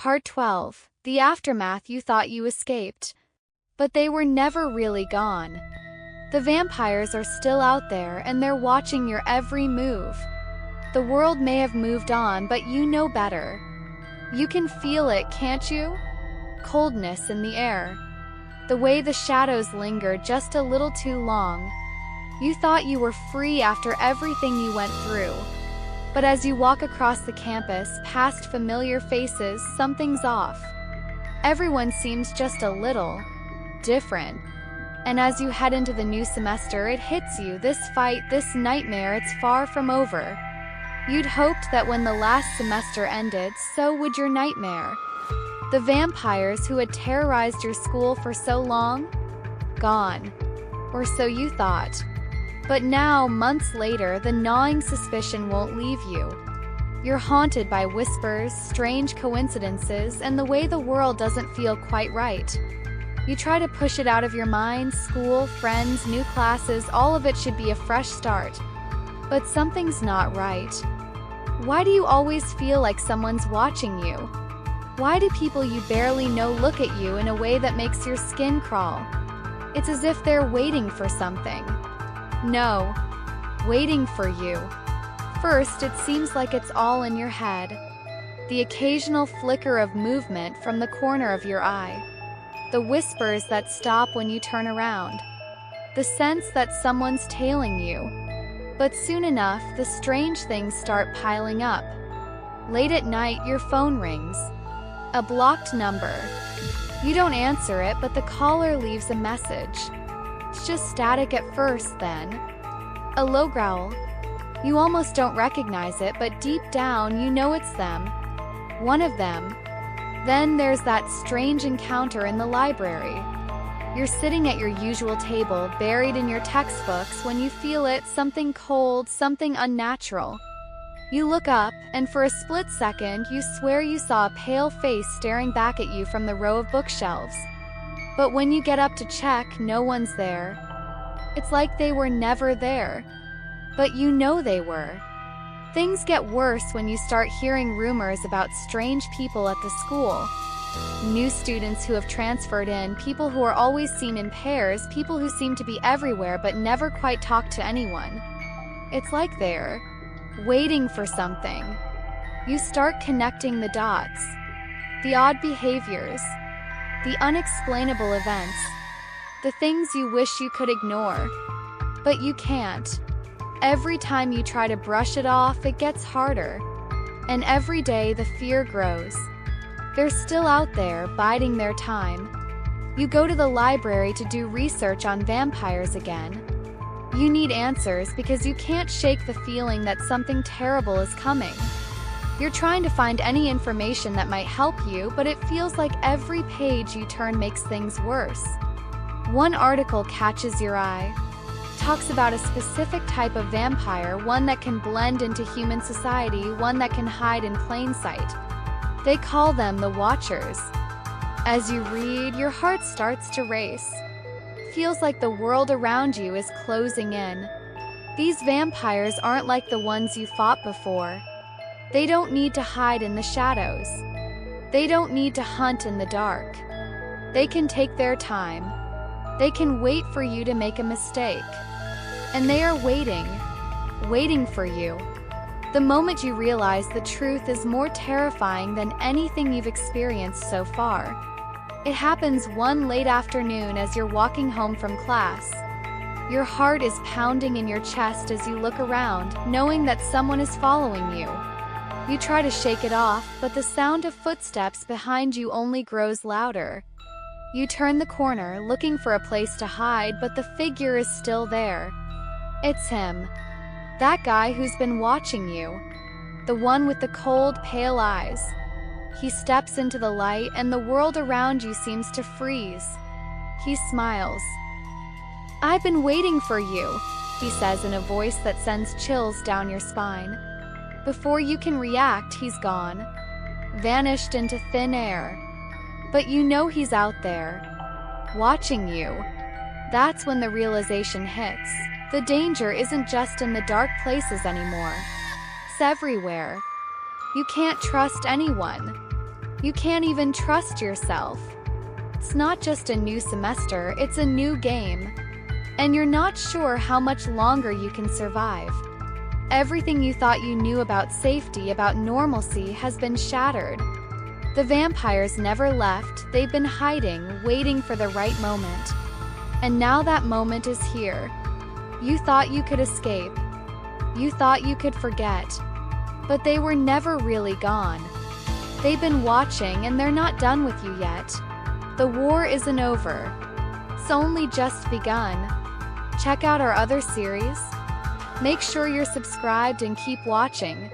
Part 12. The aftermath. You thought you escaped. But they were never really gone. The vampires are still out there and they're watching your every move. The world may have moved on, but you know better. You can feel it, can't you? Coldness in the air. The way the shadows linger just a little too long. You thought you were free after everything you went through. But as you walk across the campus, past familiar faces, something's off. Everyone seems just a little different. And as you head into the new semester, it hits you, this fight, this nightmare, it's far from over. You'd hoped that when the last semester ended, so would your nightmare. The vampires who had terrorized your school for so long? Gone. Or so you thought. But now, months later, the gnawing suspicion won't leave you. You're haunted by whispers, strange coincidences, and the way the world doesn't feel quite right. You try to push it out of your mind, school, friends, new classes, all of it should be a fresh start. But something's not right. Why do you always feel like someone's watching you? Why do people you barely know look at you in a way that makes your skin crawl? It's as if they're waiting for something. No, waiting for you. First, it seems like it's all in your head. The occasional flicker of movement from the corner of your eye. The whispers that stop when you turn around. The sense that someone's tailing you. But soon enough, the strange things start piling up. Late at night, your phone rings. A blocked number. You don't answer it, but the caller leaves a message. It's just static at first, then. A low growl. You almost don't recognize it, but deep down, you know it's them. One of them. Then there's that strange encounter in the library. You're sitting at your usual table, buried in your textbooks, when you feel it, something cold, something unnatural. You look up, and for a split second, you swear you saw a pale face staring back at you from the row of bookshelves. But when you get up to check, no one's there. It's like they were never there. But you know they were. Things get worse when you start hearing rumors about strange people at the school. New students who have transferred in, people who are always seen in pairs, people who seem to be everywhere but never quite talk to anyone. It's like they're waiting for something. You start connecting the dots. The odd behaviors. The unexplainable events. The things you wish you could ignore. But you can't. Every time you try to brush it off, it gets harder. And every day the fear grows. They're still out there, biding their time. You go to the library to do research on vampires again. You need answers because you can't shake the feeling that something terrible is coming. You're trying to find any information that might help you, but it feels like every page you turn makes things worse. One article catches your eye. Talks about a specific type of vampire, one that can blend into human society, one that can hide in plain sight. They call them the Watchers. As you read, your heart starts to race. Feels like the world around you is closing in. These vampires aren't like the ones you fought before. They don't need to hide in the shadows. They don't need to hunt in the dark. They can take their time. They can wait for you to make a mistake. And they are waiting for you. The moment you realize the truth is more terrifying than anything you've experienced so far. It happens one late afternoon as you're walking home from class. Your heart is pounding in your chest as you look around, knowing that someone is following you. You try to shake it off, but the sound of footsteps behind you only grows louder. You turn the corner, looking for a place to hide, but the figure is still there. It's him. That guy who's been watching you. The one with the cold, pale eyes. He steps into the light and the world around you seems to freeze. He smiles. "I've been waiting for you," he says in a voice that sends chills down your spine. Before you can react, he's gone. Vanished into thin air. But you know he's out there. Watching you. That's when the realization hits. The danger isn't just in the dark places anymore. It's everywhere. You can't trust anyone. You can't even trust yourself. It's not just a new semester, it's a new game. And you're not sure how much longer you can survive. Everything you thought you knew about safety, about normalcy, has been shattered. The vampires never left, they've been hiding, waiting for the right moment. And now that moment is here. You thought you could escape. You thought you could forget. But they were never really gone. They've been watching and they're not done with you yet. The war isn't over. It's only just begun. Check out our other series. Make sure you're subscribed and keep watching.